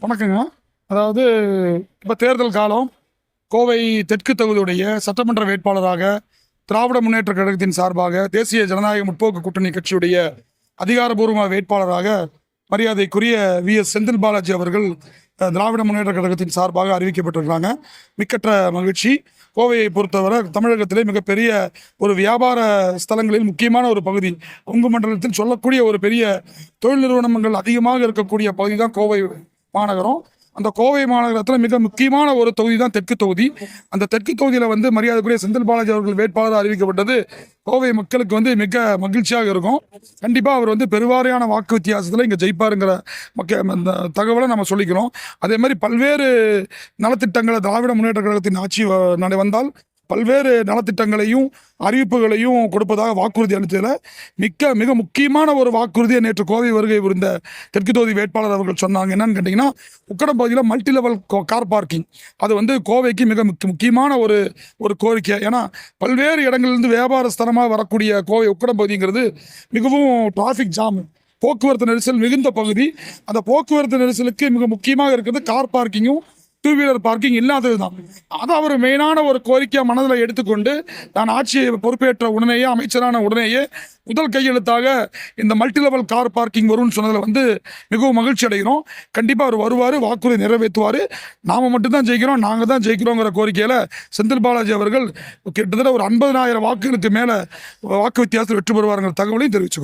வணக்கங்க. அதாவது இப்போ தேர்தல் காலம். கோவை தெற்கு தொகுதியுடைய சட்டமன்ற வேட்பாளராக திராவிட முன்னேற்ற கழகத்தின் சார்பாக தேசிய ஜனநாயக முற்போக்கு கூட்டணி கட்சியுடைய அதிகாரபூர்வ வேட்பாளராக மரியாதைக்குரிய VS செந்தில் பாலாஜி அவர்கள் திராவிட முன்னேற்ற கழகத்தின் சார்பாக அறிவிக்கப்பட்டிருக்கிறாங்க. மிக்கற்ற மகிழ்ச்சி. கோவையை பொறுத்தவரை தமிழகத்திலே மிகப்பெரிய ஒரு வியாபார ஸ்தலங்களில் முக்கியமான ஒரு பகுதி, கொங்கு மண்டலத்தில் சொல்லக்கூடிய ஒரு பெரிய தொழில் நிறுவனங்கள் அதிகமாக இருக்கக்கூடிய பகுதி தான் கோவை மாநகரம். அந்த கோவை மாநகரத்தில் மிக முக்கியமான ஒரு தொகுதி தான் தெற்கு தொகுதி. அந்த தெற்கு தொகுதியில் மரியாதைக்குரிய செந்தில் பாலாஜி அவர்கள் வேட்பாளராக அறிவிக்கப்பட்டது கோவை மக்களுக்கு மிக மகிழ்ச்சியாக இருக்கும். கண்டிப்பாக அவர் பெருவாரியான வாக்கு வித்தியாசத்தில் இங்கே ஜெயிப்பாருங்கிற அந்த தகவலை நம்ம சொல்லிக்கிறோம். அதே மாதிரி பல்வேறு நலத்திட்டங்களை திராவிட முன்னேற்ற கழகத்தின் ஆட்சி வந்தால் பல்வேறு நலத்திட்டங்களையும் அறிவிப்புகளையும் கொடுப்பதாக வாக்குறுதி அளித்ததில் மிக முக்கியமான ஒரு வாக்குறுதியை நேற்று கோவை வருகை புரிந்த தெற்கு தொகுதி வேட்பாளர் அவர்கள் சொன்னாங்க. என்னன்னு கேட்டிங்கன்னா, உக்கடம் பகுதியில் மல்டி லெவல் கார் பார்க்கிங் அது கோவைக்கு மிக முக்கியமான ஒரு கோரிக்கை. ஏன்னா பல்வேறு இடங்களிலிருந்து வியாபார ஸ்தலமாக வரக்கூடிய கோவை உக்கடம் பகுதிங்கிறது மிகவும் டிராஃபிக் ஜாம், போக்குவரத்து நெரிசல் மிகுந்த பகுதி. அந்த போக்குவரத்து நெரிசலுக்கு மிக முக்கியமாக இருக்கிறது கார் பார்க்கிங்கும் டூ வீலர் பார்க்கிங் இல்லாதது தான். அதை அவர் மெயினான ஒரு கோரிக்கையை மனதில் எடுத்துக்கொண்டு நான் ஆட்சியை பொறுப்பேற்ற உடனேயே, அமைச்சரான உடனேயே முதல் கையெழுத்தாக இந்த மல்டி லெவல் கார் பார்க்கிங் வரும்னு சொன்னதில் மிகவும் மகிழ்ச்சி அடைகிறோம். கண்டிப்பாக அவர் வருவார், வாக்குறுதி நிறைவேற்றுவார். நாம் மட்டும்தான் ஜெயிக்கிறோம், நாங்கள் தான் ஜெயிக்கிறோங்கிற கோரிக்கையில் செந்தில் பாலாஜி அவர்கள் கிட்டத்தட்ட ஒரு 50,000 வாக்குகளுக்கு மேலே வாக்கு வித்தியாசத்தில் வெற்றி பெறுவாருங்கிற தகவலையும் தெரிவிச்சுக்கிறோம்.